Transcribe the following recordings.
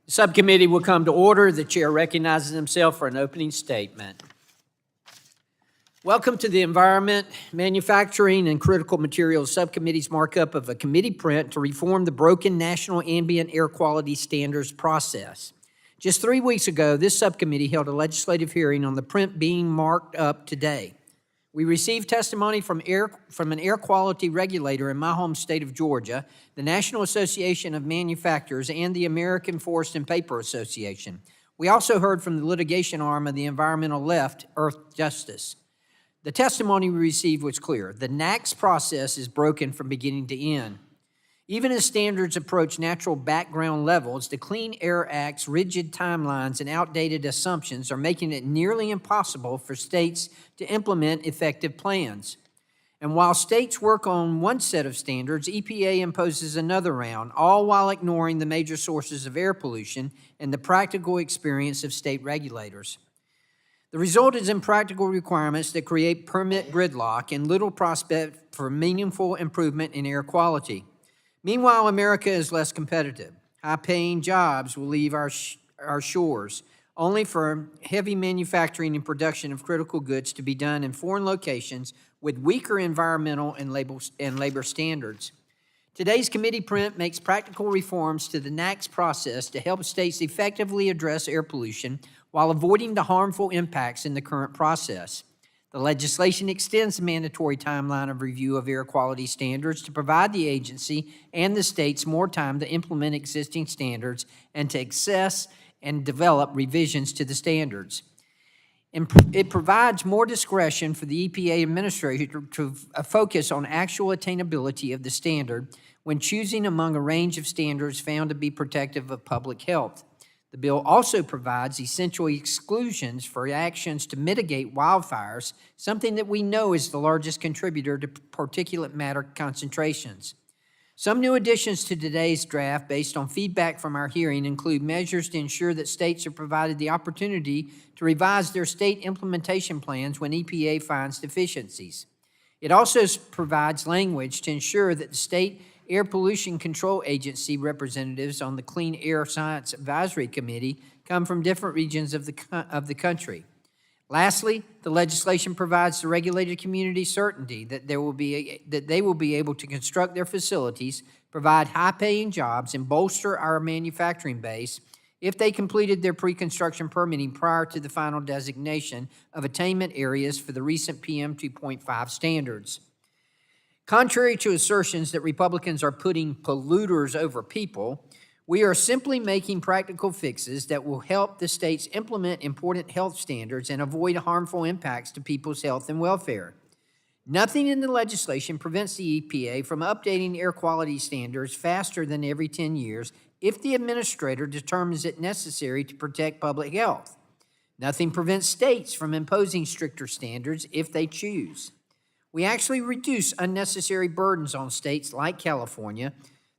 The subcommittee will come to order. The chair recognizes himself for an opening statement. Welcome to the Environment, Manufacturing, and Critical Materials Subcommittee's markup of a committee print to reform the broken National Ambient Air Quality Standards process. Just 3 weeks ago, this subcommittee held a legislative hearing on the print being marked up today. We received testimony from an air quality regulator in my home state of Georgia, the National Association of Manufacturers, and the American Forest and Paper Association. We also heard from the litigation arm of the environmental left, Earth Justice. The testimony we received was clear. The NAAQS process is broken from beginning to end. Even as standards approach natural background levels, the Clean Air Act's rigid timelines and outdated assumptions are making it nearly impossible for states to implement effective plans. And while states work on one set of standards, EPA imposes another round, all while ignoring the major sources of air pollution and the practical experience of state regulators. The result is impractical requirements that create permit gridlock and little prospect for meaningful improvement in air quality. Meanwhile, America is less competitive. High-paying jobs will leave our shores, only for heavy manufacturing and production of critical goods to be done in foreign locations with weaker environmental and labor standards. Today's committee print makes practical reforms to the NAAQS process to help states effectively address air pollution while avoiding the harmful impacts in the current process. The legislation extends the mandatory timeline of review of air quality standards to provide the agency and the states more time to implement existing standards and to assess and develop revisions to the standards. It provides more discretion for the EPA administrator to focus on actual attainability of the standard when choosing among a range of standards found to be protective of public health. The bill also provides essential exclusions for actions to mitigate wildfires, something that we know is the largest contributor to particulate matter concentrations. Some new additions to today's draft based on feedback from our hearing include measures to ensure that states are provided the opportunity to revise their state implementation plans when EPA finds deficiencies. It also provides language to ensure that the state Air Pollution Control Agency representatives on the Clean Air Science Advisory Committee come from different regions of the country. Lastly, the legislation provides the regulated community certainty that they will be able to construct their facilities, provide high-paying jobs, and bolster our manufacturing base if they completed their pre-construction permitting prior to the final designation of attainment areas for the recent PM 2.5 standards. Contrary to assertions that Republicans are putting polluters over people, we are simply making practical fixes that will help the states implement important health standards and avoid harmful impacts to people's health and welfare. Nothing in the legislation prevents the EPA from updating air quality standards faster than every 10 years if the administrator determines it necessary to protect public health. Nothing prevents states from imposing stricter standards if they choose. We actually reduce unnecessary burdens on states like California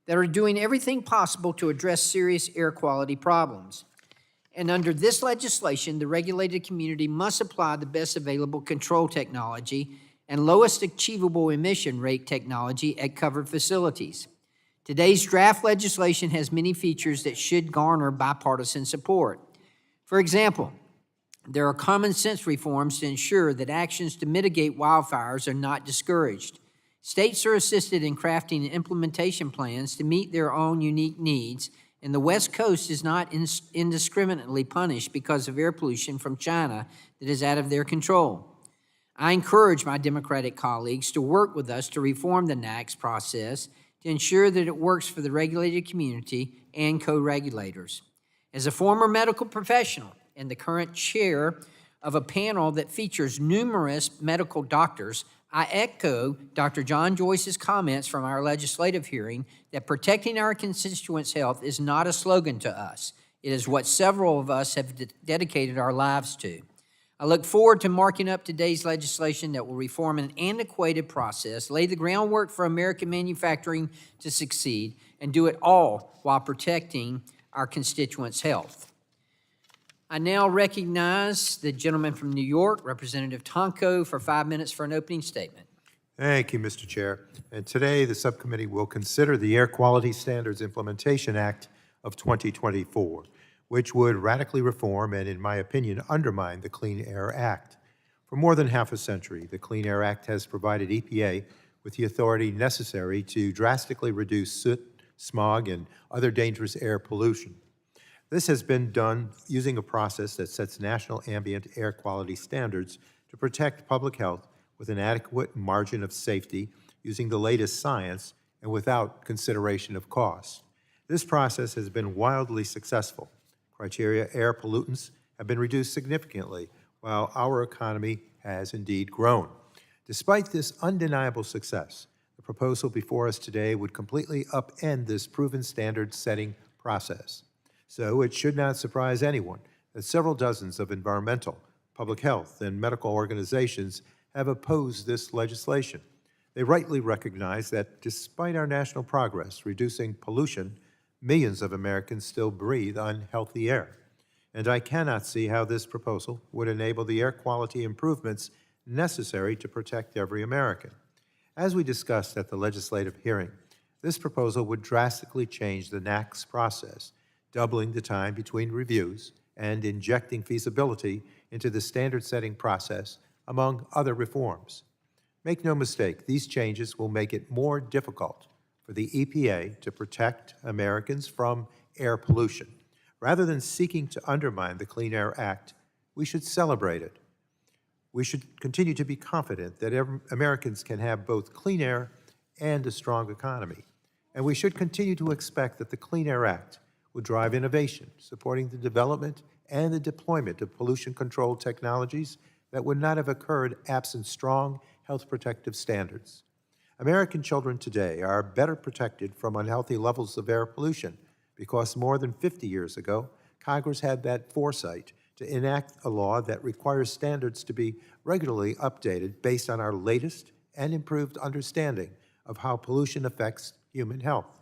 that are doing everything possible to address serious air quality problems. And under this legislation, the regulated community must apply the best available control technology and lowest achievable emission rate technology at covered facilities. Today's draft legislation has many features that should garner bipartisan support. For example, there are common sense reforms to ensure that actions to mitigate wildfires are not discouraged. States are assisted in crafting implementation plans to meet their own unique needs, and the West Coast is not indiscriminately punished because of air pollution from China that is out of their control. I encourage my Democratic colleagues to work with us to reform the NAAQS process to ensure that it works for the regulated community and co-regulators. As a former medical professional and the current chair of a panel that features numerous medical doctors, I echo Dr. John Joyce's comments from our legislative hearing that protecting our constituents' health is not a slogan to us. It is what several of us have dedicated our lives to. I look forward to marking up today's legislation that will reform an antiquated process, lay the groundwork for American manufacturing to succeed, and do it all while protecting our constituents' health. I now recognize the gentleman from New York, Representative Tonko, for 5 minutes for an opening statement. Thank you, Mr. Chair. And today, the subcommittee will consider the Air Quality Standards Implementation Act of 2024. which would radically reform and, in my opinion, undermine the Clean Air Act. For more than half a century, the Clean Air Act has provided EPA with the authority necessary to drastically reduce soot, smog, and other dangerous air pollution. This has been done using a process that sets national ambient air quality standards to protect public health with an adequate margin of safety using the latest science and without consideration of cost. This process has been wildly successful. Criteria air pollutants have been reduced significantly, while our economy has indeed grown. Despite this undeniable success, the proposal before us today would completely upend this proven standard-setting process. So it should not surprise anyone that several dozens of environmental, public health, and medical organizations have opposed this legislation. They rightly recognize that despite our national progress reducing pollution, millions of Americans still breathe unhealthy air. And I cannot see how this proposal would enable the air quality improvements necessary to protect every American. As we discussed at the legislative hearing, this proposal would drastically change the NAAQS process, doubling the time between reviews and injecting feasibility into the standard-setting process, among other reforms. Make no mistake, these changes will make it more difficult for the EPA to protect Americans from air pollution. Rather than seeking to undermine the Clean Air Act, we should celebrate it. We should continue to be confident that Americans can have both clean air and a strong economy. And we should continue to expect that the Clean Air Act will drive innovation, supporting the development and the deployment of pollution control technologies that would not have occurred absent strong health protective standards. American children today are better protected from unhealthy levels of air pollution because more than 50 years ago, Congress had that foresight to enact a law that requires standards to be regularly updated based on our latest and improved understanding of how pollution affects human health.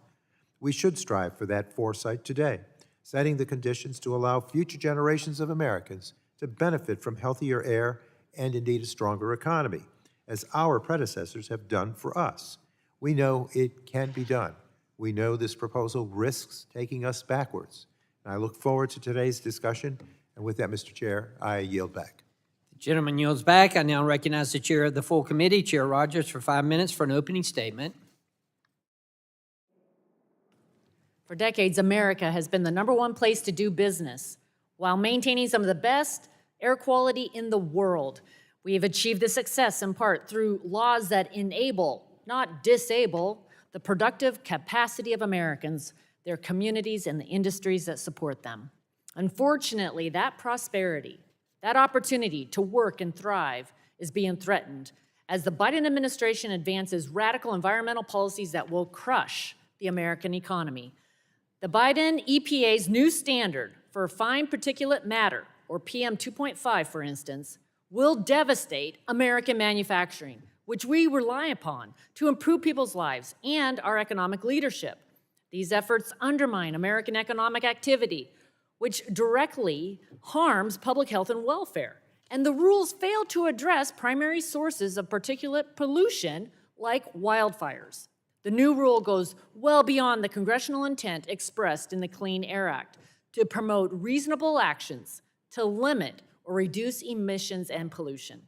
We should strive for that foresight today, setting the conditions to allow future generations of Americans to benefit from healthier air and indeed a stronger economy, as our predecessors have done for us. We know it can be done. We know this proposal risks taking us backwards. And I look forward to today's discussion. And with that, Mr. Chair, I yield back. The gentleman yields back. I now recognize the chair of the full committee, Chair Rodgers, for 5 minutes for an opening statement. For decades, America has been the #1 place to do business while maintaining some of the best air quality in the world. We have achieved this success in part through laws that enable, not disable, the productive capacity of Americans, their communities, and the industries that support them. Unfortunately, that prosperity, that opportunity to work and thrive is being threatened as the Biden administration advances radical environmental policies that will crush the American economy. The Biden EPA's new standard for fine particulate matter, or PM 2.5, for instance, will devastate American manufacturing, which we rely upon to improve people's lives and our economic leadership. These efforts undermine American economic activity, which directly harms public health and welfare. And the rules fail to address primary sources of particulate pollution like wildfires. The new rule goes well beyond the congressional intent expressed in the Clean Air Act to promote reasonable actions to limit or reduce emissions and pollution.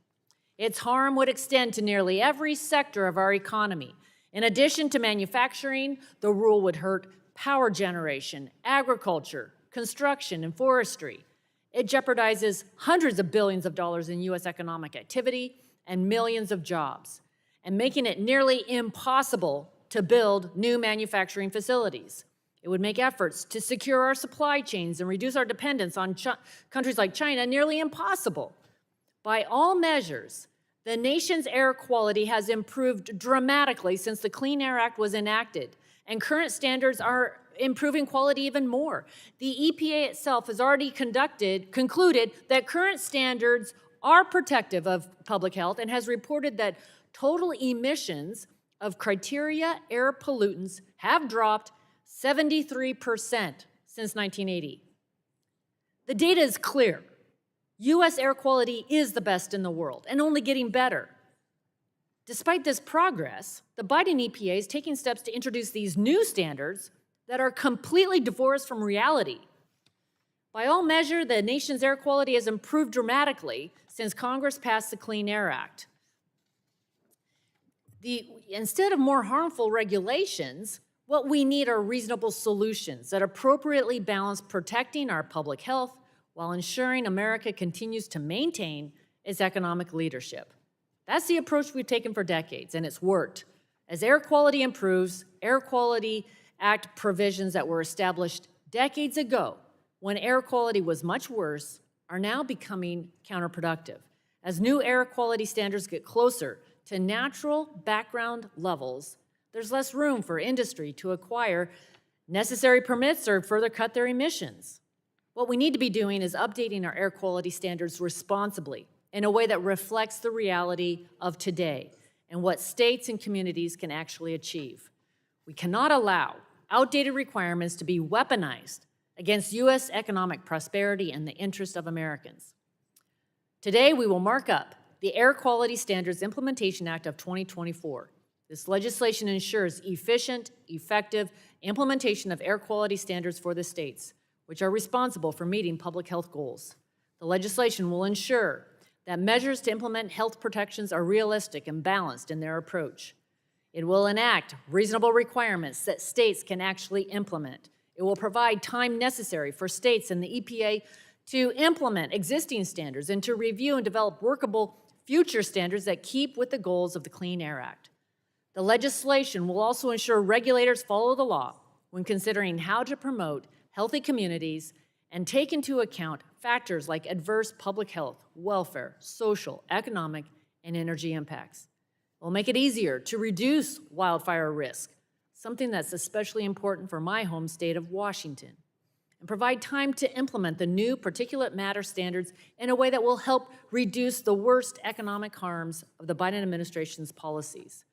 Its harm would extend to nearly every sector of our economy. In addition to manufacturing, the rule would hurt power generation, agriculture, construction, and forestry. It jeopardizes hundreds of billions of dollars in U.S. economic activity and millions of jobs, and making it nearly impossible to build new manufacturing facilities. It would make efforts to secure our supply chains and reduce our dependence on countries like China nearly impossible. By all measures, the nation's air quality has improved dramatically since the Clean Air Act was enacted, and current standards are improving quality even more. The EPA itself has already concluded that current standards are protective of public health and has reported that total emissions of criteria air pollutants have dropped 73% since 1980. The data is clear. U.S. air quality is the best in the world and only getting better. Despite this progress, the Biden EPA is taking steps to introduce these new standards that are completely divorced from reality. By all measure, the nation's air quality has improved dramatically since Congress passed the Clean Air Act. Instead of more harmful regulations, what we need are reasonable solutions that appropriately balance protecting our public health while ensuring America continues to maintain its economic leadership. That's the approach we've taken for decades, and it's worked. As air quality improves, Air Quality Act provisions that were established decades ago when air quality was much worse are now becoming counterproductive. As new air quality standards get closer to natural background levels, there's less room for industry to acquire necessary permits or further cut their emissions. What we need to be doing is updating our air quality standards responsibly in a way that reflects the reality of today and what states and communities can actually achieve. We cannot allow outdated requirements to be weaponized against U.S. economic prosperity and the interest of Americans. Today, we will mark up the Air Quality Standards Implementation Act of 2024. This legislation ensures efficient, effective implementation of air quality standards for the states, which are responsible for meeting public health goals. The legislation will ensure that measures to implement health protections are realistic and balanced in their approach. It will enact reasonable requirements that states can actually implement. It will provide time necessary for states and the EPA to implement existing standards and to review and develop workable future standards that keep with the goals of the Clean Air Act. The legislation will also ensure regulators follow the law when considering how to promote healthy communities and take into account factors like adverse public health, welfare, social, economic, and energy impacts. It will make it easier to reduce wildfire risk, something that's especially important for my home state of Washington, and provide time to implement the new particulate matter standards in a way that will help reduce the worst economic harms of the Biden administration's policies.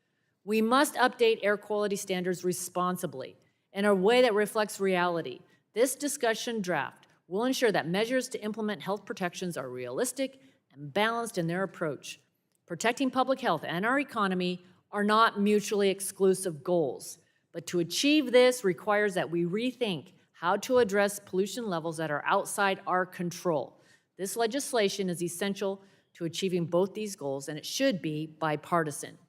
We must update air quality standards responsibly in a way that reflects reality. This discussion draft will ensure that measures to implement health protections are realistic and balanced in their approach. Protecting public health and our economy are not mutually exclusive goals, but to achieve this requires that we rethink how to address pollution levels that are outside our control. This legislation is essential to achieving both these goals, and it should be bipartisan.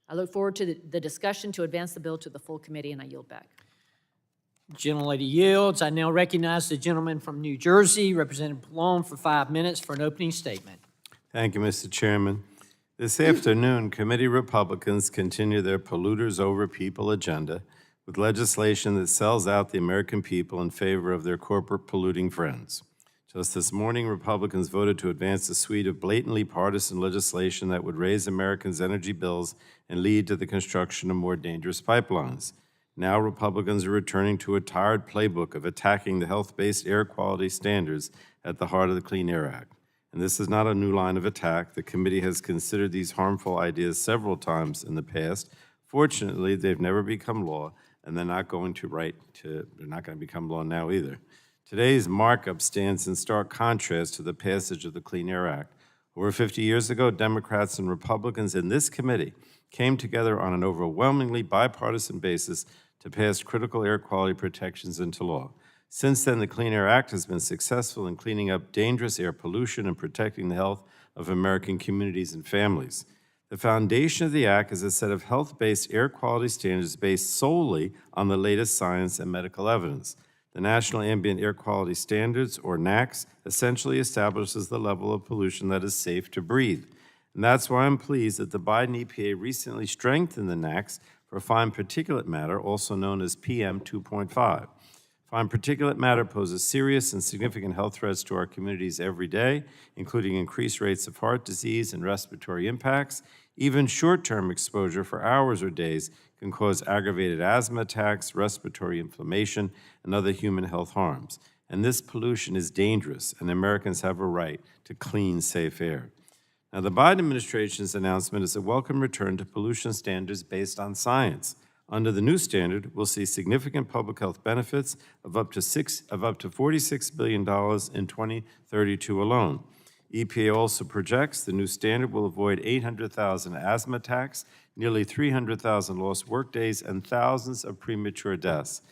I look forward to the discussion to advance the bill to the full committee, and I yield back. Gentlelady yields. I now recognize the gentleman from New Jersey, Representative Pallone, for 5 minutes for an opening statement. Thank you, Mr. Chairman. This afternoon, committee Republicans continue their polluters over people agenda with legislation that sells out the American people in favor of their corporate polluting friends. Just this morning, Republicans voted to advance a suite of blatantly partisan legislation that would raise Americans' energy bills and lead to the construction of more dangerous pipelines. Now Republicans are returning to a tired playbook of attacking the health-based air quality standards at the heart of the Clean Air Act. And this is not a new line of attack. The committee has considered these harmful ideas several times in the past. Fortunately, they've never become law, and they're not going to become law now either. Today's markup stands in stark contrast to the passage of the Clean Air Act. Over 50 years ago, Democrats and Republicans in this committee came together on an overwhelmingly bipartisan basis to pass critical air quality protections into law. Since then, the Clean Air Act has been successful in cleaning up dangerous air pollution and protecting the health of American communities and families. The foundation of the Act is a set of health-based air quality standards based solely on the latest science and medical evidence. The National Ambient Air Quality Standards, or NAAQS, essentially establishes the level of pollution that is safe to breathe. And that's why I'm pleased that the Biden EPA recently strengthened the NAAQS for fine particulate matter, also known as PM 2.5. Fine particulate matter poses serious and significant health threats to our communities every day, including increased rates of heart disease and respiratory impacts. Even short-term exposure for hours or days can cause aggravated asthma attacks, respiratory inflammation, and other human health harms. And this pollution is dangerous, and Americans have a right to clean, safe air. Now, the Biden administration's announcement is a welcome return to pollution standards based on science. Under the new standard, we'll see significant public health benefits of up to $46 billion in 2032 alone. EPA also projects the new standard will avoid 800,000 asthma attacks, nearly 300,000 lost workdays, and thousands of premature deaths.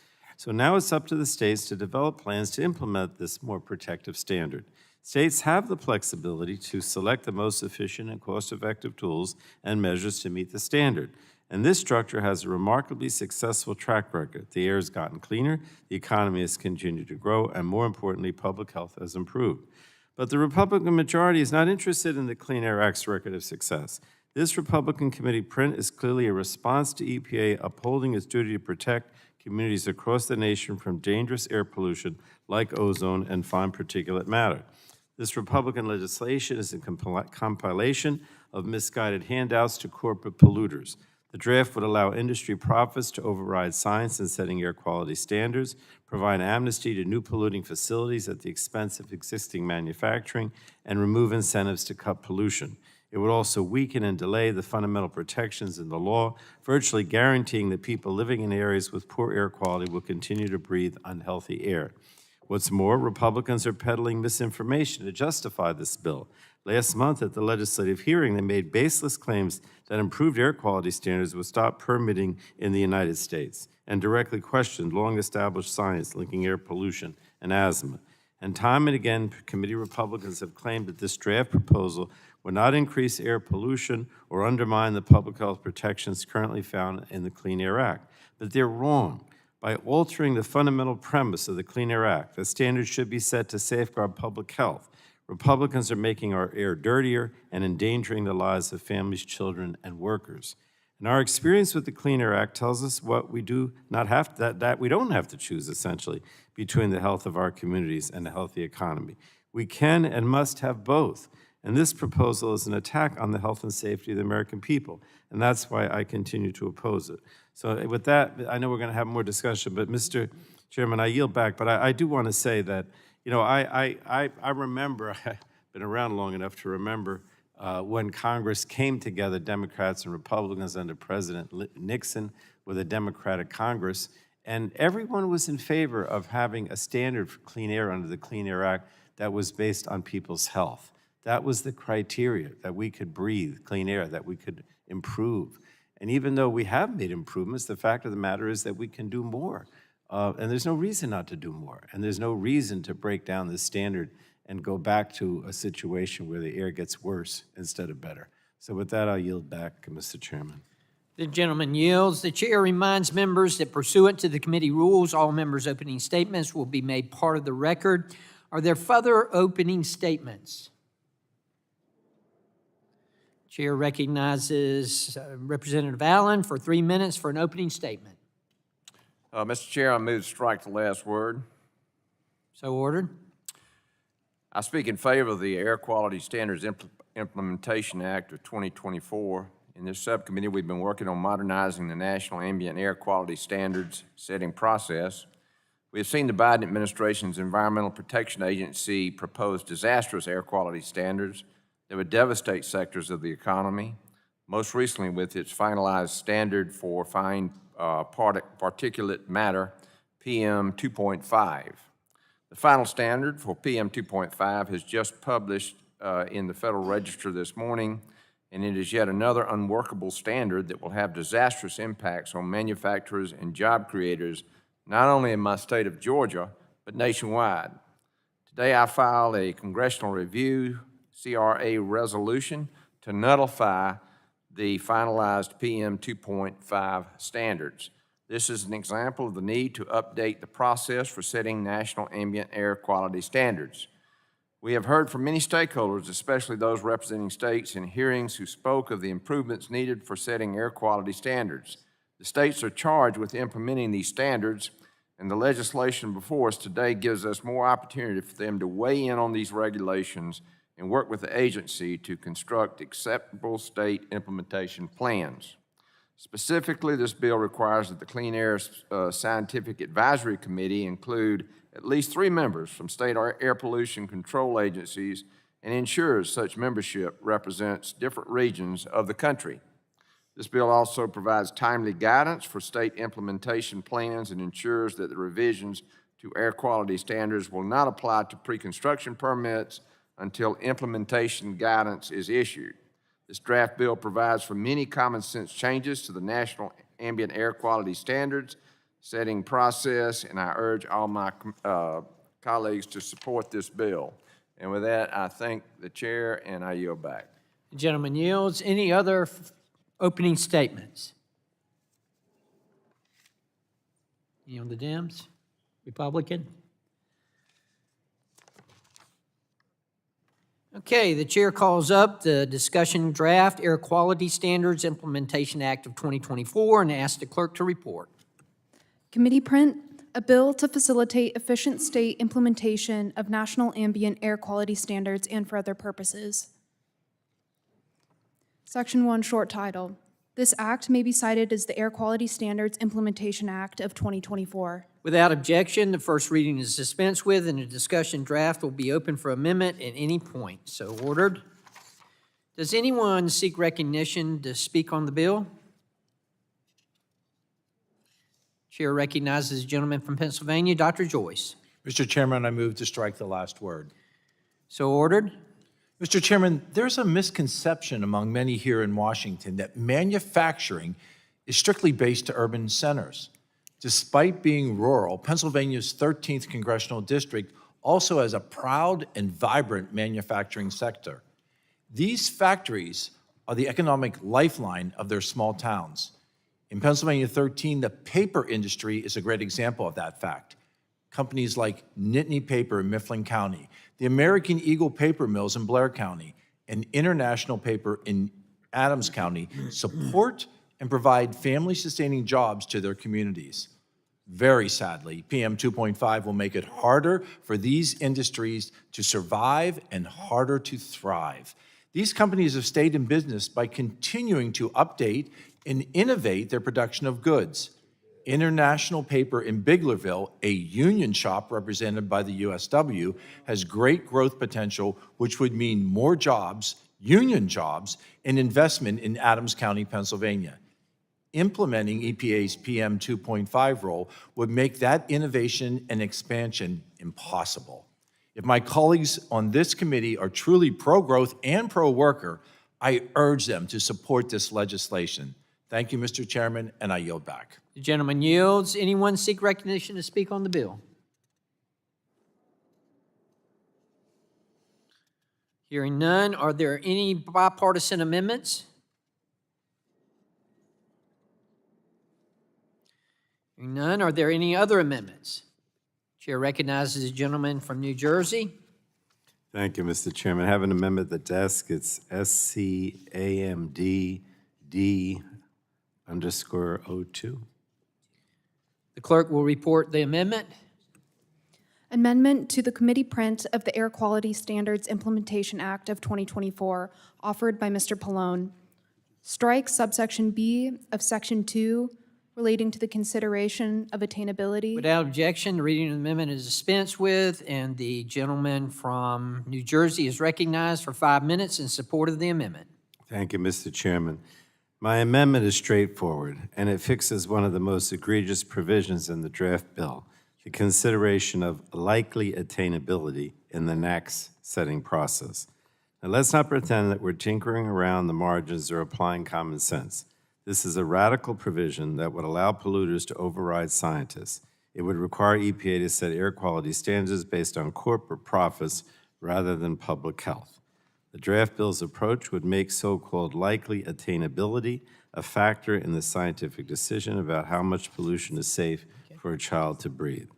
So now it's up to the states to develop plans to implement this more protective standard. States have the flexibility to select the most efficient and cost-effective tools and measures to meet the standard. And this structure has a remarkably successful track record. The air has gotten cleaner, the economy has continued to grow, and more importantly, public health has improved. But the Republican majority is not interested in the Clean Air Act's record of success. This Republican committee print is clearly a response to EPA upholding its duty to protect communities across the nation from dangerous air pollution like ozone and fine particulate matter. This Republican legislation is a compilation of misguided handouts to corporate polluters. The draft would allow industry profits to override science in setting air quality standards, provide amnesty to new polluting facilities at the expense of existing manufacturing, and remove incentives to cut pollution. It would also weaken and delay the fundamental protections in the law, virtually guaranteeing that people living in areas with poor air quality will continue to breathe unhealthy air. What's more, Republicans are peddling misinformation to justify this bill. Last month at the legislative hearing, they made baseless claims that improved air quality standards would stop permitting in the United States and directly questioned long-established science linking air pollution and asthma. And time and again, committee Republicans have claimed that this draft proposal would not increase air pollution or undermine the public health protections currently found in the Clean Air Act. But they're wrong. By altering the fundamental premise of the Clean Air Act, the standards should be set to safeguard public health. Republicans are making our air dirtier and endangering the lives of families, children, and workers. And our experience with the Clean Air Act tells us what we do not have to, that we don't have to choose, essentially, between the health of our communities and a healthy economy. We can and must have both. And this proposal is an attack on the health and safety of the American people. And that's why I continue to oppose it. So with that, I know we're going to have more discussion, but Mr. Chairman, I yield back. But I do want to say that, you know, I remember, I've been around long enough to remember when Congress came together, Democrats and Republicans under President Nixon with a Democratic Congress, and everyone was in favor of having a standard for clean air under the Clean Air Act that was based on people's health. That was the criteria, that we could breathe clean air, that we could improve. And even though we have made improvements, the fact of the matter is that we can do more. And there's no reason not to do more. And there's no reason to break down this standard and go back to a situation where the air gets worse instead of better. So with that, I'll yield back, Mr. Chairman. The gentleman yields. The chair reminds members that pursuant to the committee rules, all members' opening statements will be made part of the record. Are there further opening statements? Chair recognizes Representative Allen for 3 minutes for an opening statement. Mr. Chair, I move to strike the last word. So ordered. I speak in favor of the Air Quality Standards Implementation Act of 2024. In this subcommittee, we've been working on modernizing the National Ambient Air Quality Standards setting process. We have seen the Biden administration's Environmental Protection Agency propose disastrous air quality standards that would devastate sectors of the economy, most recently with its finalized standard for fine particulate matter, PM 2.5. The final standard for PM 2.5 has just published in the Federal Register this morning, and it is yet another unworkable standard that will have disastrous impacts on manufacturers and job creators, not only in my state of Georgia, but nationwide. Today I filed a congressional review CRA resolution to nullify the finalized PM 2.5 standards. This is an example of the need to update the process for setting national ambient air quality standards. We have heard from many stakeholders, especially those representing states in hearings, who spoke of the improvements needed for setting air quality standards. The states are charged with implementing these standards, and the legislation before us today gives us more opportunity for them to weigh in on these regulations and work with the agency to construct acceptable state implementation plans. Specifically, this bill requires that the Clean Air Scientific Advisory Committee include at least 3 members from state air pollution control agencies and ensures such membership represents different regions of the country. This bill also provides timely guidance for state implementation plans and ensures that the revisions to air quality standards will not apply to pre-construction permits until implementation guidance is issued. This draft bill provides for many common sense changes to the National Ambient Air Quality Standards setting process, and I urge all my colleagues to support this bill. And with that, I thank the chair, and I yield back. The gentleman yields. Any other opening statements? Any on the Dems? Republican? Okay, the chair calls up the discussion draft Air Quality Standards Implementation Act of 2024 and asks the clerk to report. Committee print, a bill to facilitate efficient state implementation of national ambient air quality standards and for other purposes. Section 1, short title. This act may be cited as the Air Quality Standards Implementation Act of 2024. Without objection, the first reading is dispensed with, and the discussion draft will be open for amendment at any point. So ordered. Does anyone seek recognition to speak on the bill? Chair recognizes the gentleman from Pennsylvania, Dr. Joyce. Mr. Chairman, I move to strike the last word. So ordered. Mr. Chairman, there's a misconception among many here in Washington that manufacturing is strictly based to urban centers. Despite being rural, Pennsylvania's 13th congressional district also has a proud and vibrant manufacturing sector. These factories are the economic lifeline of their small towns. In Pennsylvania 13, the paper industry is a great example of that fact. Companies like Nittany Paper in Mifflin County, the American Eagle Paper Mills in Blair County, and International Paper in Adams County support and provide family-sustaining jobs to their communities. Very sadly, PM 2.5 will make it harder for these industries to survive and harder to thrive. These companies have stayed in business by continuing to update and innovate their production of goods. International Paper in Biglerville, a union shop represented by the USW, has great growth potential, which would mean more jobs, union jobs, and investment in Adams County, Pennsylvania. Implementing EPA's PM 2.5 rule would make that innovation and expansion impossible. If my colleagues on this committee are truly pro-growth and pro-worker, I urge them to support this legislation. Thank you, Mr. Chairman, and I yield back. The gentleman yields. Anyone seek recognition to speak on the bill? Hearing none, are there any bipartisan amendments? Hearing none, are there any other amendments? Chair recognizes the gentleman from New Jersey. Thank you, Mr. Chairman. I have an amendment at the desk. It's SCAMDD_02. The clerk will report the amendment. Amendment to the committee print of the Air Quality Standards Implementation Act of 2024, offered by Mr. Pallone. Strike subsection B of section 2 relating to the consideration of attainability. Without objection, the reading of the amendment is dispensed with, and the gentleman from New Jersey is recognized for 5 minutes in support of the amendment. Thank you, Mr. Chairman. My amendment is straightforward, and it fixes one of the most egregious provisions in the draft bill, the consideration of likely attainability in the NAAQS setting process. Now, let's not pretend that we're tinkering around the margins or applying common sense. This is a radical provision that would allow polluters to override scientists. It would require EPA to set air quality standards based on corporate profits rather than public health. The draft bill's approach would make so-called likely attainability a factor in the scientific decision about how much pollution is safe for a child to breathe.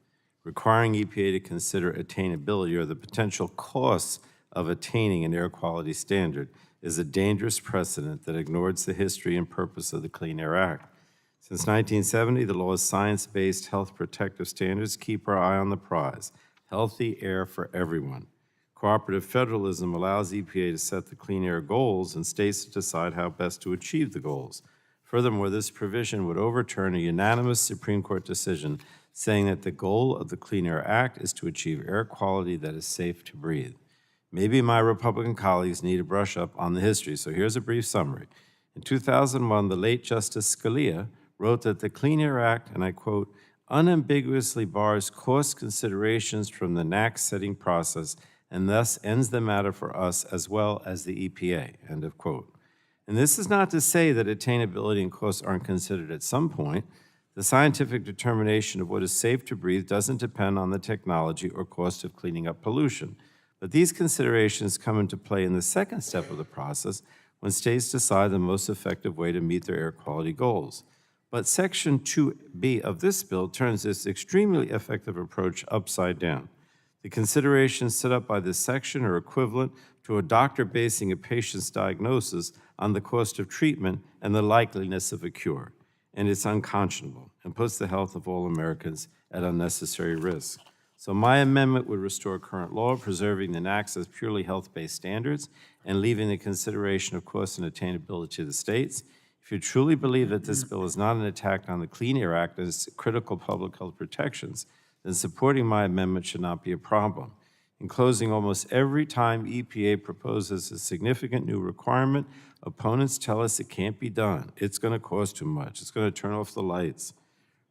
Requiring EPA to consider attainability or the potential costs of attaining an air quality standard is a dangerous precedent that ignores the history and purpose of the Clean Air Act. Since 1970, the law's science-based health protective standards keep our eye on the prize, healthy air for everyone. Cooperative federalism allows EPA to set the clean air goals and states to decide how best to achieve the goals. Furthermore, this provision would overturn a unanimous Supreme Court decision saying that the goal of the Clean Air Act is to achieve air quality that is safe to breathe. Maybe my Republican colleagues need a brush up on the history, so here's a brief summary. In 2001, the late Justice Scalia wrote that the Clean Air Act, and I quote, unambiguously bars cost considerations from the NAAQS setting process and thus ends the matter for us as well as the EPA, end of quote. And this is not to say that attainability and costs aren't considered at some point. The scientific determination of what is safe to breathe doesn't depend on the technology or cost of cleaning up pollution. But these considerations come into play in the second step of the process when states decide the most effective way to meet their air quality goals. But Section 2B of this bill turns this extremely effective approach upside down. The considerations set up by this section are equivalent to a doctor basing a patient's diagnosis on the cost of treatment and the likeliness of a cure. And it's unconscionable and puts the health of all Americans at unnecessary risk. So my amendment would restore current law, preserving the NAAQS as purely health-based standards and leaving the consideration of cost and attainability to the states. If you truly believe that this bill is not an attack on the Clean Air Act and its critical public health protections, then supporting my amendment should not be a problem. In closing, almost every time EPA proposes a significant new requirement, opponents tell us it can't be done. It's going to cost too much. It's going to turn off the lights.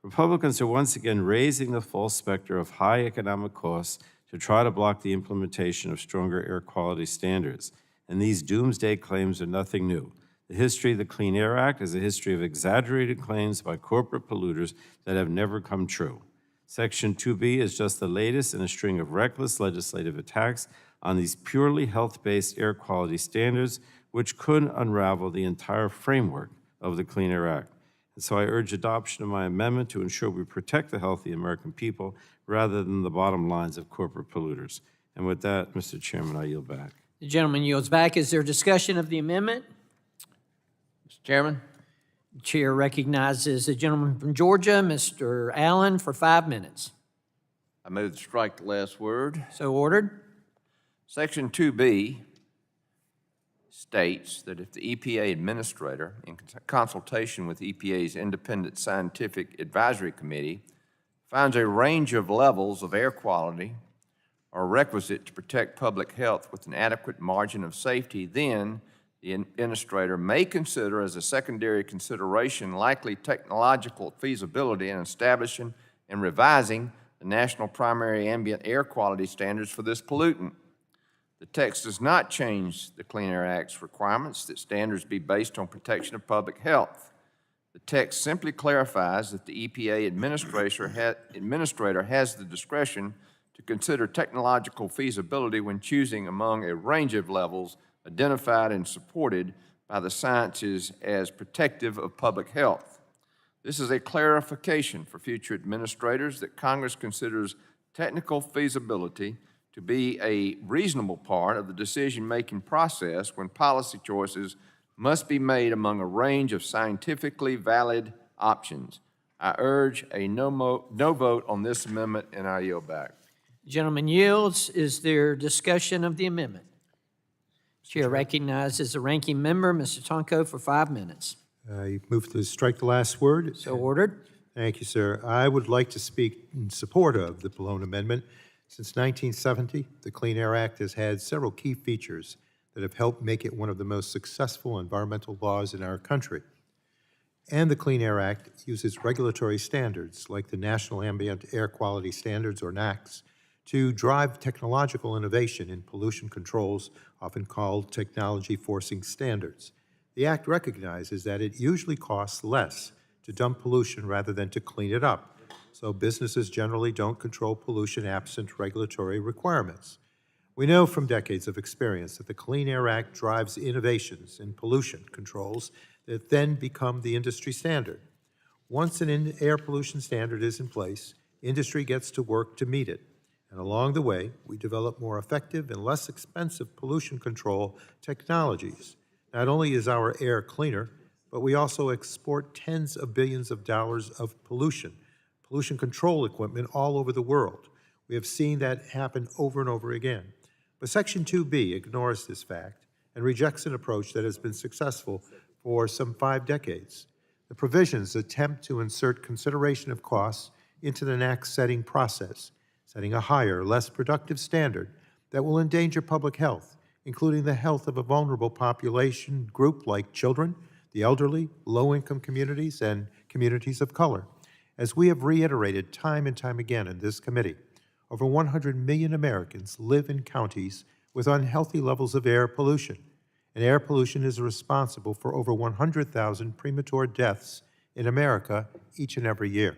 Republicans are once again raising the false specter of high economic costs to try to block the implementation of stronger air quality standards. And these doomsday claims are nothing new. The history of the Clean Air Act is a history of exaggerated claims by corporate polluters that have never come true. Section 2B is just the latest in a string of reckless legislative attacks on these purely health-based air quality standards, which could unravel the entire framework of the Clean Air Act. And so I urge adoption of my amendment to ensure we protect the healthy American people rather than the bottom lines of corporate polluters. And with that, Mr. Chairman, I yield back. The gentleman yields back. Is there discussion of the amendment? Mr. Chairman, Chair recognizes the gentleman from Georgia, Mr. Allen, for 5 minutes. I move to strike the last word. So ordered. Section 2B states that if the EPA administrator, in consultation with EPA's Independent Scientific Advisory Committee, finds a range of levels of air quality are requisite to protect public health with an adequate margin of safety, then the administrator may consider as a secondary consideration likely technological feasibility in establishing and revising the national primary ambient air quality standards for this pollutant. The text does not change the Clean Air Act's requirements that standards be based on protection of public health. The text simply clarifies that the EPA administrator has the discretion to consider technological feasibility when choosing among a range of levels identified and supported by the sciences as protective of public health. This is a clarification for future administrators that Congress considers technical feasibility to be a reasonable part of the decision-making process when policy choices must be made among a range of scientifically valid options. I urge a no vote on this amendment, and I yield back. Gentleman yields. Is there discussion of the amendment? Chair recognizes the ranking member, Mr. Tonko, for 5 minutes. You move to strike the last word. So ordered. Thank you, sir. I would like to speak in support of the Pallone Amendment. Since 1970, the Clean Air Act has had several key features that have helped make it one of the most successful environmental laws in our country. And the Clean Air Act uses regulatory standards like the National Ambient Air Quality Standards, or NAAQS, to drive technological innovation in pollution controls, often called technology forcing standards. The Act recognizes that it usually costs less to dump pollution rather than to clean it up, so businesses generally don't control pollution absent regulatory requirements. We know from decades of experience that the Clean Air Act drives innovations in pollution controls that then become the industry standard. Once an air pollution standard is in place, industry gets to work to meet it. And along the way, we develop more effective and less expensive pollution control technologies. Not only is our air cleaner, but we also export tens of billions of dollars of pollution control equipment all over the world. We have seen that happen over and over again. But Section 2B ignores this fact and rejects an approach that has been successful for some 5 decades. The provisions attempt to insert consideration of costs into the NAAQS setting process, setting a higher, less productive standard that will endanger public health, including the health of a vulnerable population group like children, the elderly, low-income communities, and communities of color. As we have reiterated time and time again in this committee, over 100 million Americans live in counties with unhealthy levels of air pollution, and air pollution is responsible for over 100,000 premature deaths in America each and every year.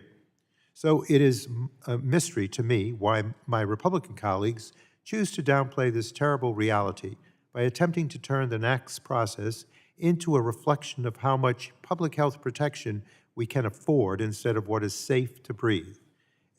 So it is a mystery to me why my Republican colleagues choose to downplay this terrible reality by attempting to turn the NAAQS process into a reflection of how much public health protection we can afford instead of what is safe to breathe.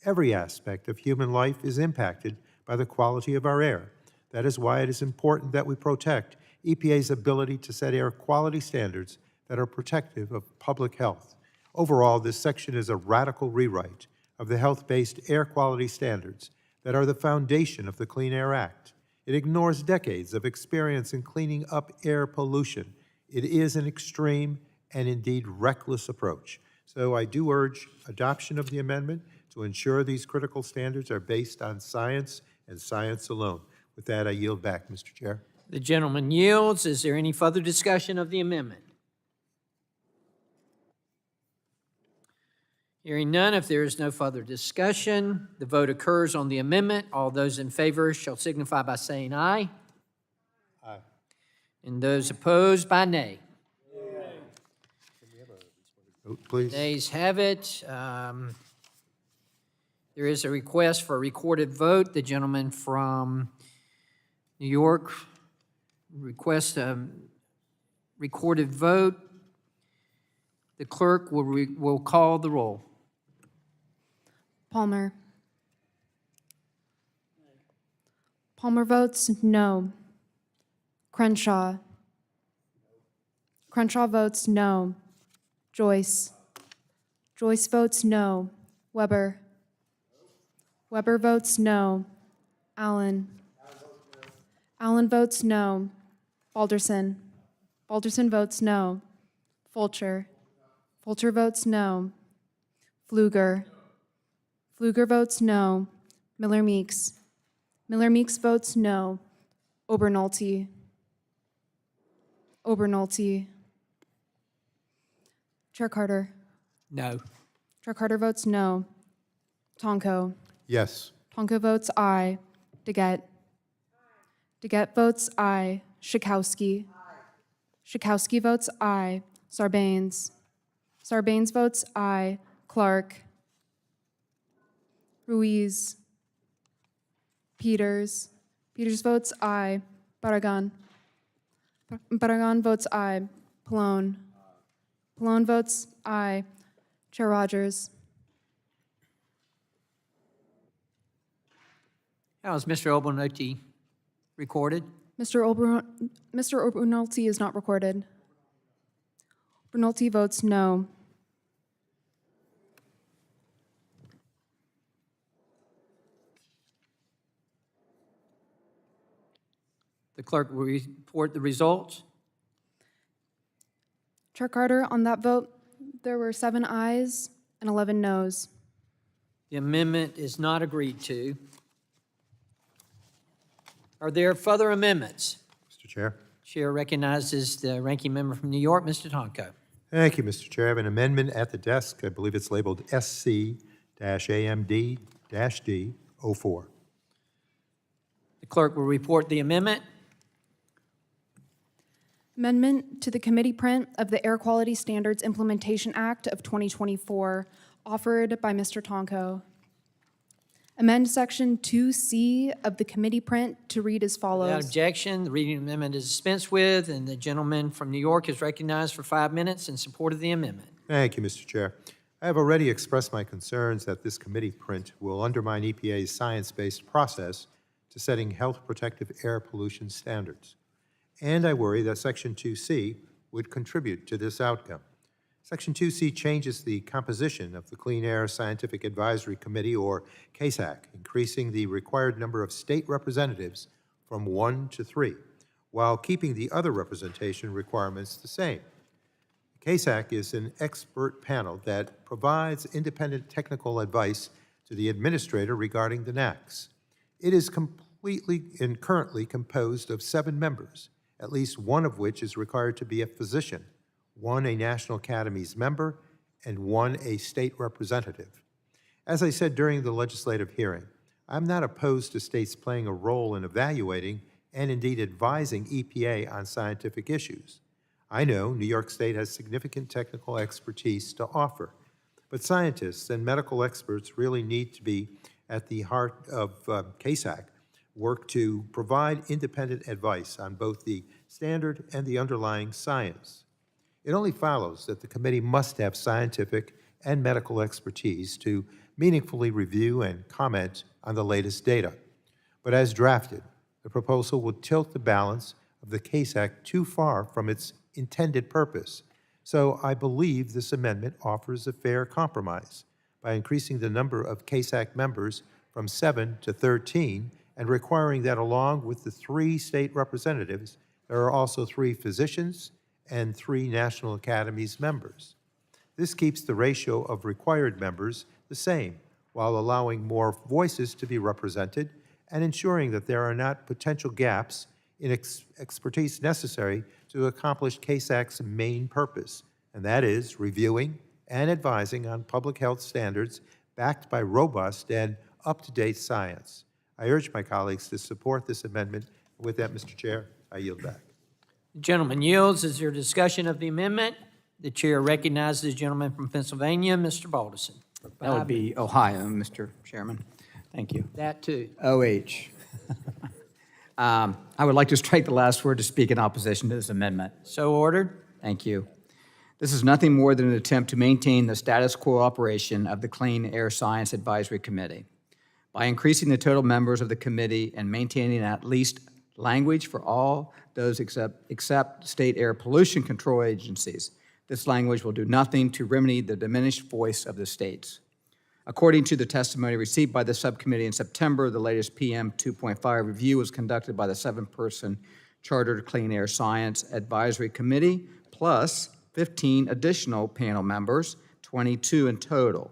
Every aspect of human life is impacted by the quality of our air. That is why it is important that we protect EPA's ability to set air quality standards that are protective of public health. Overall, this section is a radical rewrite of the health-based air quality standards that are the foundation of the Clean Air Act. It ignores decades of experience in cleaning up air pollution. It is an extreme and indeed reckless approach. So I do urge adoption of the amendment to ensure these critical standards are based on science and science alone. With that, I yield back, Mr. Chair. The gentleman yields. Is there any further discussion of the amendment? Hearing none, if there is no further discussion, the vote occurs on the amendment. All those in favor shall signify by saying aye. Aye. And those opposed by nay. Vote, please. Nays have it. There is a request for a recorded vote. The gentleman from New York requests a recorded vote. The clerk will call the roll. Palmer. Palmer votes no. Crenshaw. Crenshaw votes no. Joyce. Joyce votes no. Weber. Weber votes no. Allen. Allen votes no. Balderson. Balderson votes no. Fulcher. Fulcher votes no. Pfluger. Pfluger votes no. Miller Meeks. Miller Meeks votes no. Obernolte. Obernolte. Chair Carter. No. Chair Carter votes no. Tonko. Yes. Tonko votes aye. Deget. Deget votes aye. Schakowsky. Schakowsky votes aye. Sarbanes. Sarbanes votes aye. Clark. Ruiz. Peters. Peters votes aye. Barragan. Barragan votes aye. Pallone. Pallone votes aye. Chair Rodgers. How is Mr. Obernolte recorded? Mr. Obernolte is not recorded. Obernolte votes no. The clerk will report the results. Chair Carter, on that vote, there were 7 ayes and 11 noes. The amendment is not agreed to. Are there further amendments? Mr. Chair. Chair recognizes the ranking member from New York, Mr. Tonko. Thank you, Mr. Chair. I have an amendment at the desk. I believe it's labeled SC-AMD-D04. The clerk will report the amendment. Amendment to the committee print of the Air Quality Standards Implementation Act of 2024, offered by Mr. Tonko. Amend Section 2C of the committee print to read as Without follows. objection, the reading of the amendment is dispensed with, and the gentleman from New York is recognized for 5 minutes in support of the amendment. Thank you, Mr. Chair. I have already expressed my concerns that this committee print will undermine EPA's science-based process to setting health protective air pollution standards. And I worry that Section 2C would contribute to this outcome. Section 2C changes the composition of the Clean Air Scientific Advisory Committee, or CASAC, increasing the required number of state representatives from 1 to 3, while keeping the other representation requirements the same. CASAC is an expert panel that provides independent technical advice to the administrator regarding the NAAQS. It is completely and currently composed of 7 members, at least one of which is required to be a physician, 1 a National Academies member, and 1 a state representative. As I said during the legislative hearing, I'm not opposed to states playing a role in evaluating and indeed advising EPA on scientific issues. I know New York State has significant technical expertise to offer, but scientists and medical experts really need to be at the heart of CASAC work to provide independent advice on both the standard and the underlying science. It only follows that the committee must have scientific and medical expertise to meaningfully review and comment on the latest data. But as drafted, the proposal would tilt the balance of the CASAC too far from its intended purpose. So I believe this amendment offers a fair compromise by increasing the number of CASAC members from 7 to 13 and requiring that along with the 3 state representatives, there are also 3 physicians and 3 National Academies members. This keeps the ratio of required members the same, while allowing more voices to be represented and ensuring that there are not potential gaps in expertise necessary to accomplish CASAC's main purpose, and that is reviewing and advising on public health standards backed by robust and up-to-date science. I urge my colleagues to support this amendment. With that, Mr. Chair, I yield back. The gentleman yields. Is there discussion of the amendment? The chair recognizes the gentleman from Pennsylvania, Mr. Balderson. That would be Ohio, Mr. Chairman. Thank you. That too. OH. I would like to strike the last word to speak in opposition to this amendment. So ordered. Thank you. This is nothing more than an attempt to maintain the status quo operation of the Clean Air Science Advisory Committee. By increasing the total members of the committee and maintaining at least language for all those except state air pollution control agencies, this language will do nothing to remedy the diminished voice of the states. According to the testimony received by the subcommittee in September, the latest PM 2.5 review was conducted by the 7-person Chartered Clean Air Science Advisory Committee, plus 15 additional panel members, 22 in total.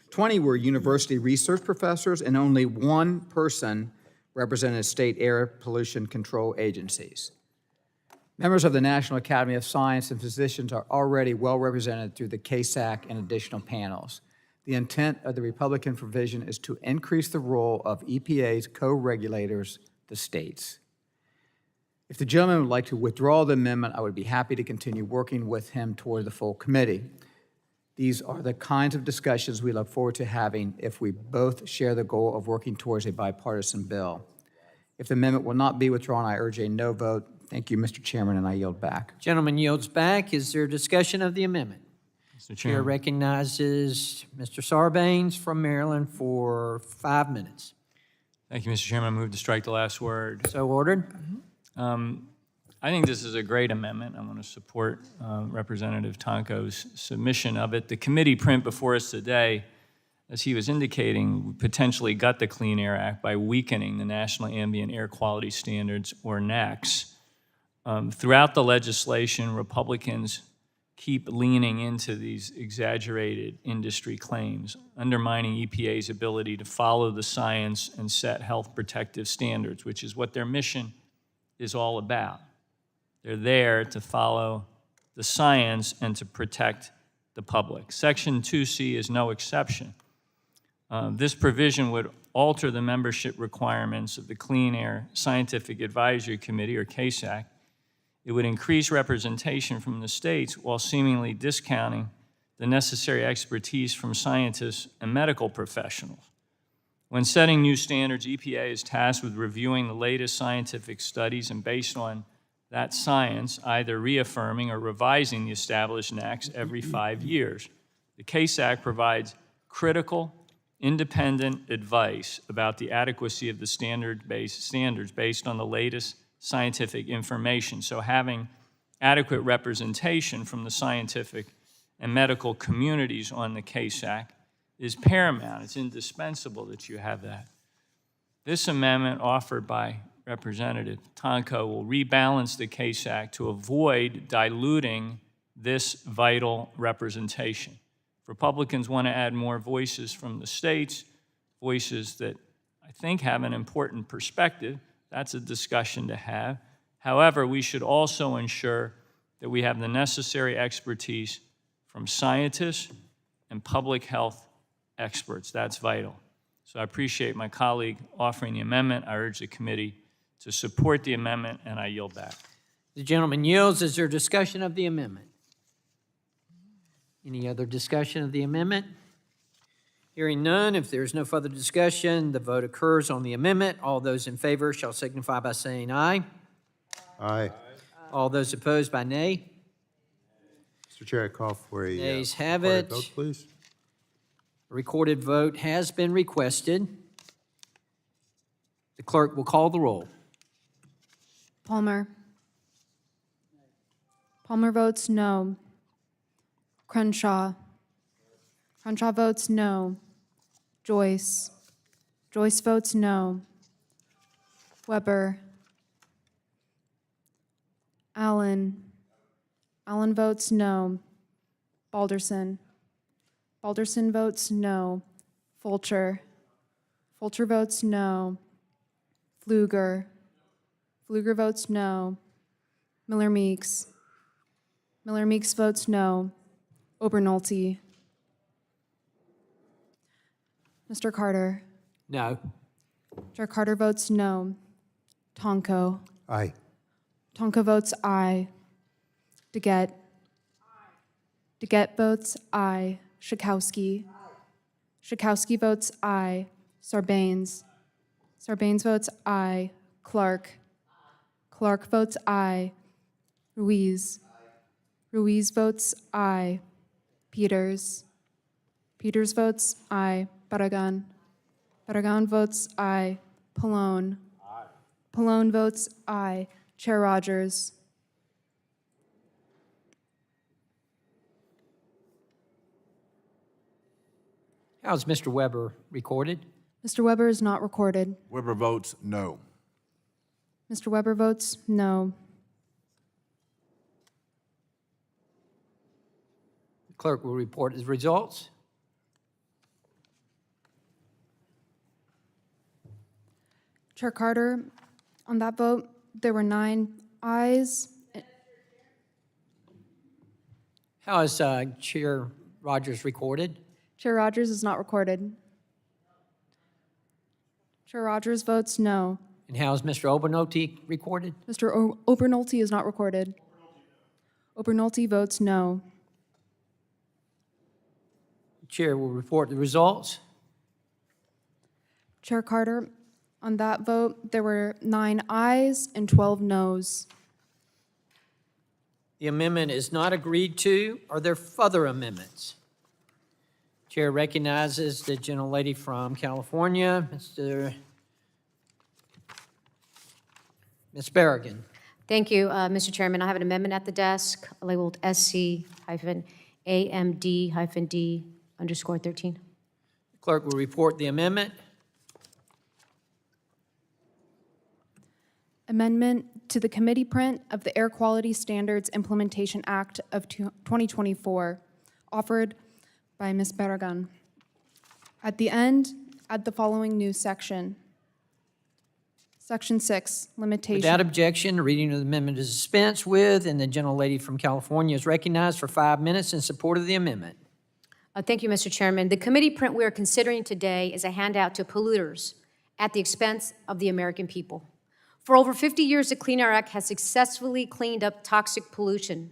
20 were university research professors, and only 1 person represented state air pollution control agencies. Members of the National Academy of Science and physicians are already well represented through the CASAC and additional panels. The intent of the Republican provision is to increase the role of EPA's co-regulators, the states. If the gentleman would like to withdraw the amendment, I would be happy to continue working with him toward the full committee. These are the kinds of discussions we look forward to having if we both share the goal of working towards a bipartisan bill. If the amendment will not be withdrawn, I urge a no vote. Thank you, Mr. Chairman, and I yield back. Gentleman yields back. Is there discussion of the amendment? Mr. Chair Chairman. recognizes Mr. Sarbanes from Maryland for 5 minutes. Thank you, Mr. Chairman. I move to strike the last word. So ordered. I think this is a great amendment. I want to support Representative Tonko's submission of it. The committee print before us today, as he was indicating, would potentially gut the Clean Air Act by weakening the National Ambient Air Quality Standards, or NAAQS. Throughout the legislation, Republicans keep leaning into these exaggerated industry claims, undermining EPA's ability to follow the science and set health protective standards, which is what their mission is all about. They're there to follow the science and to protect the public. Section 2C is no exception. This provision would alter the membership requirements of the Clean Air Scientific Advisory Committee, or CASAC. It would increase representation from the states while seemingly discounting the necessary expertise from scientists and medical professionals. When setting new standards, EPA is tasked with reviewing the latest scientific studies and, based on that science, either reaffirming or revising the established NAAQS every 5 years. The CASAC provides critical, independent advice about the adequacy of the standards based on the latest scientific information. So having adequate representation from the scientific and medical communities on the CASAC is paramount. It's indispensable that you have that. This amendment offered by Representative Tonko will rebalance the CASAC to avoid diluting this vital representation. If Republicans want to add more voices from the states, voices that I think have an important perspective, that's a discussion to have. However, we should also ensure that we have the necessary expertise from scientists and public health experts. That's vital. So I appreciate my colleague offering the amendment. I urge the committee to support the amendment, and I yield back. The gentleman yields. Is there discussion of the amendment? Any other discussion of the amendment? Hearing none, if there is no further discussion, the vote occurs on the amendment. All those in favor shall signify by saying aye. Aye. All those opposed by nay. Mr. Chair, I call for a Nays have recorded it. vote, please. A recorded vote has been requested. The clerk will call the roll. Palmer. Palmer votes no. Crenshaw. Crenshaw votes no. Joyce. Joyce votes no. Weber. Allen. Allen votes no. Balderson. Balderson votes no. Fulcher. Fulcher votes no. Pfluger. Pfluger votes no. Miller Meeks. Miller Meeks votes no. Obernolte. Mr. Carter. No. Chair Carter votes no. Tonko. Aye. Tonko votes aye. DeGette. DeGette votes aye. Schakowsky. Schakowsky votes aye. Sarbanes. Sarbanes votes aye. Clark. Clark votes aye. Ruiz. Ruiz votes aye. Peters. Peters votes aye. Barragan. Barragan votes aye. Pallone. Pallone votes aye. Chair Rodgers. How's Mr. Weber recorded? Mr. Weber is not recorded. Weber votes no. Mr. Weber votes no. The clerk will report his results. Chair Carter, on that vote, there were 9 ayes. How is Chair Rodgers recorded? Chair Rodgers is not recorded. Chair Rodgers votes no. And how is Mr. Obernolte recorded? Mr. Obernolte is not recorded. Obernolte votes no. The chair will report the results. Chair Carter, on that vote, there were 9 ayes and 12 noes. The amendment is not agreed to. Are there further amendments? Chair recognizes the gentlelady from California, Ms. Berrigan. Thank you, Mr. Chairman. I have an amendment at the desk labeled SC-AMD-D_13. Clerk will report the amendment. Amendment to the committee print of the Air Quality Standards Implementation Act of 2024, offered by Ms. Barragan. At the end, add the following new section. Section 6, limitation. Without objection, the reading of the amendment is dispensed with, and the gentlelady from California is recognized for 5 minutes in support of the amendment. Thank you, Mr. Chairman. The committee print we are considering today is a handout to polluters at the expense of the American people. For over 50 years, the Clean Air Act has successfully cleaned up toxic pollution.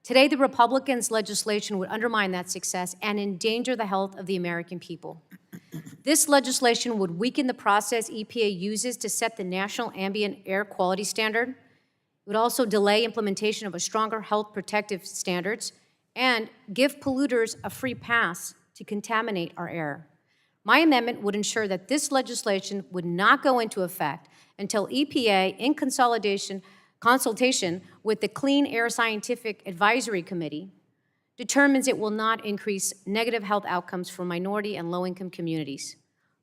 Today, the Republicans' legislation would undermine that success and endanger the health of the American people. This legislation would weaken the process EPA uses to set the national ambient air quality standard. It would also delay implementation of a stronger health protective standards and give polluters a free pass to contaminate our air. My amendment would ensure that this legislation would not go into effect until EPA, in consultation with the Clean Air Scientific Advisory Committee, determines it will not increase negative health outcomes for minority and low-income communities.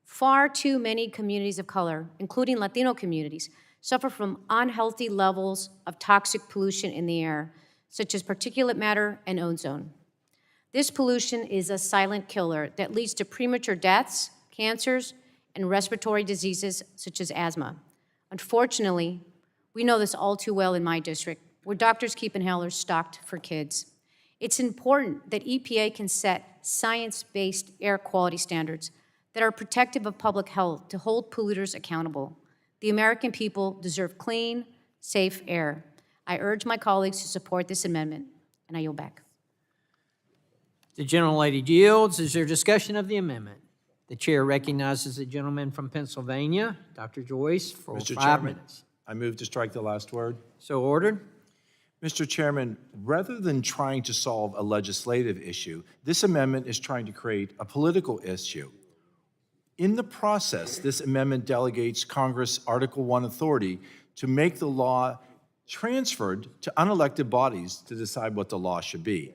Far too many communities of color, including Latino communities, suffer from unhealthy levels of toxic pollution in the air, such as particulate matter and ozone. This pollution is a silent killer that leads to premature deaths, cancers, and respiratory diseases such as asthma. Unfortunately, we know this all too well in my district, where doctors keep inhalers stocked for kids. It's important that EPA can set science-based air quality standards that are protective of public health to hold polluters accountable. The American people deserve clean, safe air. I urge my colleagues to support this amendment, and I yield back. The gentlelady yields. Is there discussion of the amendment? The chair recognizes the gentleman from Pennsylvania, Dr. Joyce, for Mr. 5 Chairman, minutes. I move to strike the last word. So ordered. Mr. Chairman, rather than trying to solve a legislative issue, this amendment is trying to create a political issue. In the process, this amendment delegates Congress Article 1 authority to make the law transferred to unelected bodies to decide what the law should be.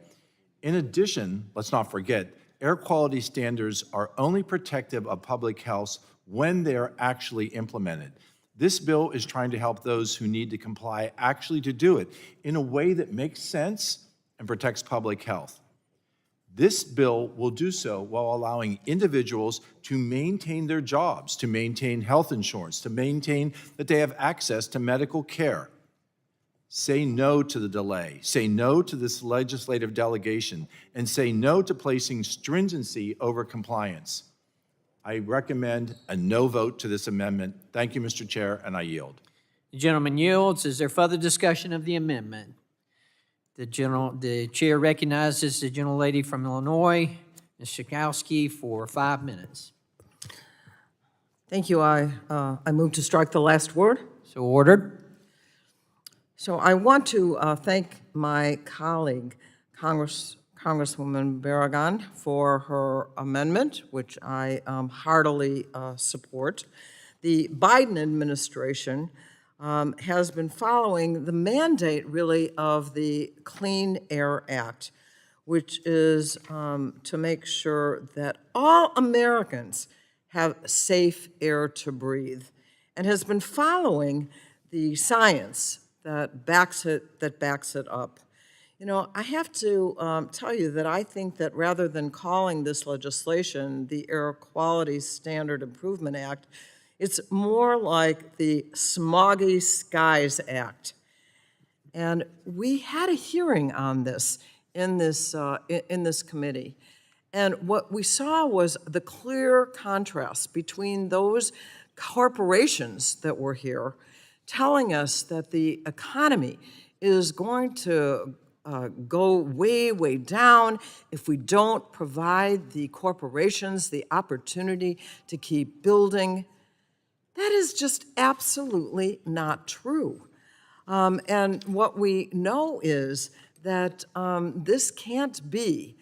In addition, let's not forget, air quality standards are only protective of public health when they are actually implemented. This bill is trying to help those who need to comply actually to do it in a way that makes sense and protects public health. This bill will do so while allowing individuals to maintain their jobs, to maintain health insurance, to maintain that they have access to medical care. Say no to the delay, say no to this legislative delegation, and say no to placing stringency over compliance. I recommend a no vote to this amendment. Thank you, Mr. Chair, and I yield. The gentleman yields. Is there further discussion of the amendment? The chair recognizes the gentlelady from Illinois, Ms. Schakowsky, for 5 minutes. Thank you. I move to strike the last word. So ordered. So I want to thank my colleague, Congresswoman Barragan, for her amendment, which I heartily support. The Biden administration has been following the mandate, really, of the Clean Air Act, which is to make sure that all Americans have safe air to breathe, and has been following the science that backs it up. You know, I have to tell you that I think that rather than calling this legislation the Air Quality Standard Improvement Act, it's more like the Smoggy Skies Act. And we had a hearing on this in this committee. And what we saw was the clear contrast between those corporations that were here telling us that the economy is going to go way, way down if we don't provide the corporations the opportunity to keep building. That is just absolutely not true. And what we know is that this can't be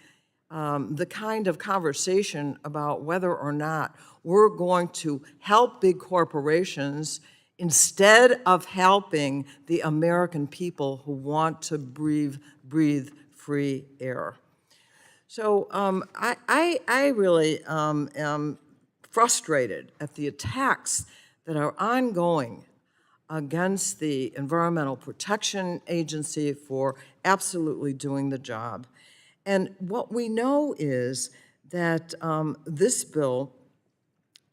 the kind of conversation about whether or not we're going to help big corporations instead of helping the American people who want to breathe free air. So I really am frustrated at the attacks that are ongoing against the Environmental Protection Agency for absolutely doing the job. And what we know is that this bill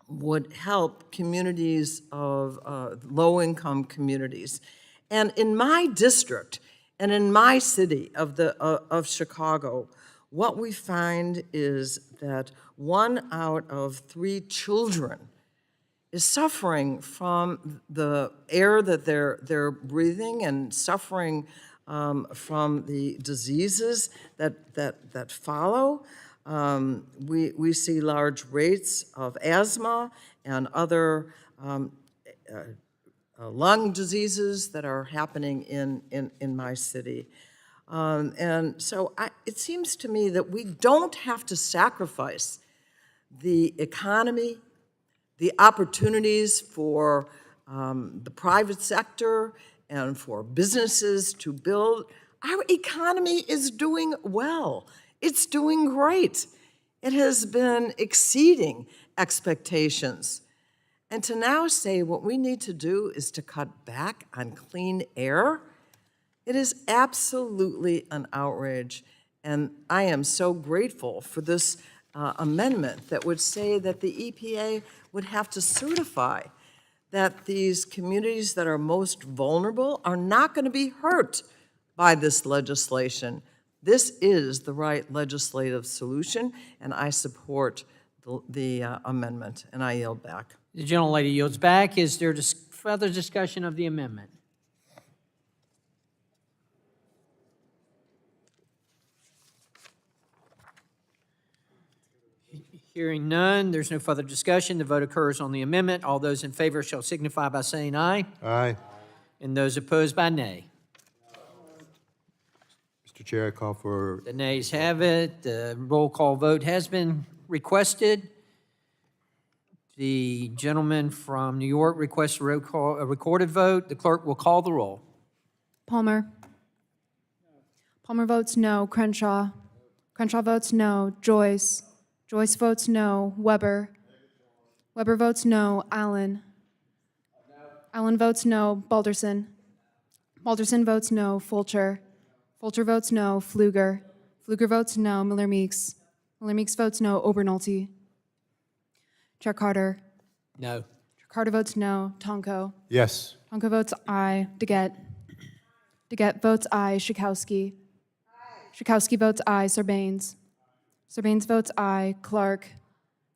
would help communities of low-income communities. And in my district and in my city of Chicago, what we find is that 1 out of 3 children is suffering from the air that they're breathing and suffering from the diseases that follow. We see large rates of asthma and other lung diseases that are happening in my city. And so it seems to me that we don't have to sacrifice the economy, the opportunities for the private sector and for businesses to build. Our economy is doing well. It's doing great. It has been exceeding expectations. And to now say what we need to do is to cut back on clean air, it is absolutely an outrage. And I am so grateful for this amendment that would say that the EPA would have to certify that these communities that are most vulnerable are not going to be hurt by this legislation. This is the right legislative solution, and I support the amendment, and I yield back. The gentlelady yields back. Is there further discussion of the amendment? Hearing none, there's no further discussion. The vote occurs on the amendment. All those in favor shall signify by saying aye, Aye. and those opposed by nay. Mr. Chair, I call for, The nays have it. The roll call vote has been requested. The gentleman from New York requests a recorded vote. The clerk will call the roll. Palmer. Palmer votes no. Crenshaw. Crenshaw votes no. Joyce. Joyce votes no. Weber. Weber votes no. Allen. Allen votes no. Balderson. Balderson votes no. Fulcher. Fulcher votes no. Pfluger. Pfluger votes no. Miller Meeks. Miller Meeks votes no. Obernolte. Chair Carter. No. Chair Carter votes no. Tonko. yes. Tonko votes aye. DeGette. DeGette votes aye. Schakowsky. Schakowsky votes aye. Sarbanes. Sarbanes votes aye. Clark.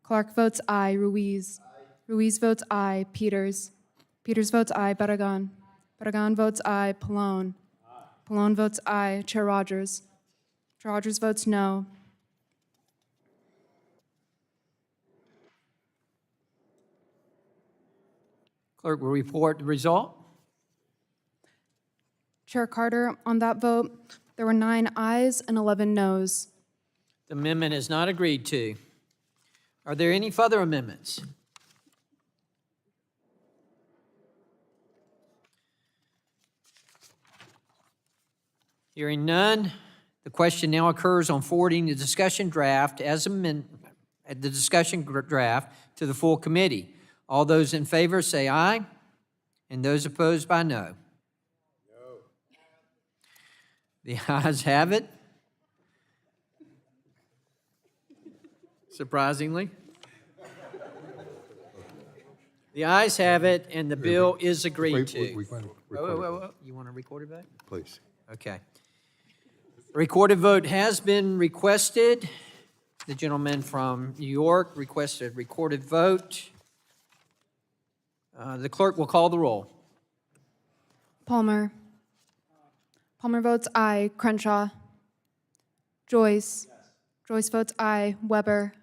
Clark votes aye. Ruiz. Ruiz votes aye. Peters. Peters votes aye. Barragan. Barragan votes aye. Pallone. Pallone votes aye. Chair Rodgers. Chair Rodgers votes no. Clerk will report the result. Chair Carter, on that vote, there were 9 ayes and 11 noes. The amendment is not agreed to. Are there any further amendments? Hearing none, the question now occurs on forwarding the discussion draft to the full committee. All those in favor say aye, and those opposed by no. No. The ayes have it. Surprisingly. The ayes have it, and the bill is agreed to. We want to Whoa. You want a recorded vote? please. Okay. A recorded vote has been requested. The gentleman from New York requested a recorded vote. The clerk will call the roll. Palmer. Palmer votes aye. Crenshaw. Joyce. Joyce votes aye. Weber.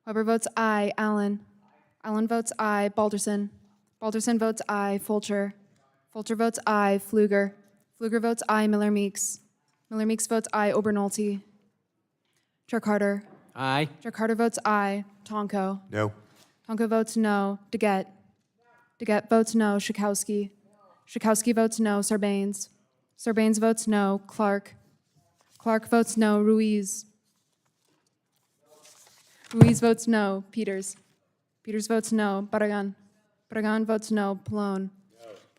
Weber votes aye. Allen. Allen votes aye. Balderson. Balderson votes aye. Fulcher. Fulcher votes aye. Pfluger. Pfluger votes aye. Miller Meeks. Miller Meeks votes aye. Obernolte. Chair Carter. Aye. Chair Carter votes aye. Tonko. No. Tonko votes no. DeGette. DeGette votes no. Schakowsky. Schakowsky votes no. Sarbanes. Sarbanes votes no. Clark. Clark votes no. Ruiz. Ruiz votes no. Peters. Peters votes no. Barragan. Barragan votes no. Pallone.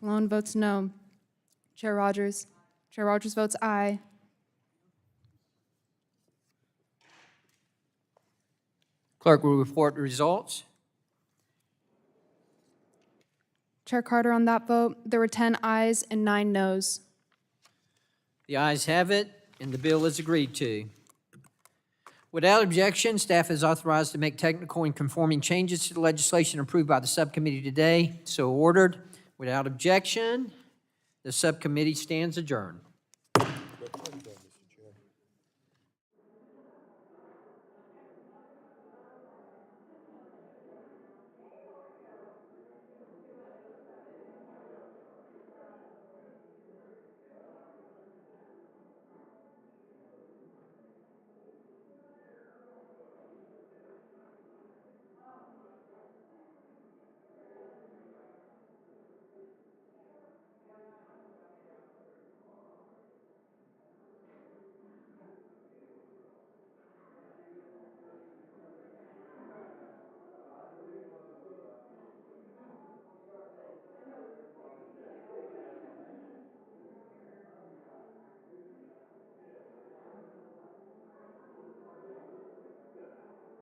Pallone votes no. Chair Rodgers. Chair Rodgers votes aye. Clerk will report the results. Chair Carter, on that vote, there were 10 ayes and 9 noes. The ayes have it, and the bill is agreed to. Without objection, staff is authorized to make technical and conforming changes to the legislation approved by the subcommittee today. So ordered. Without objection, the subcommittee stands adjourned.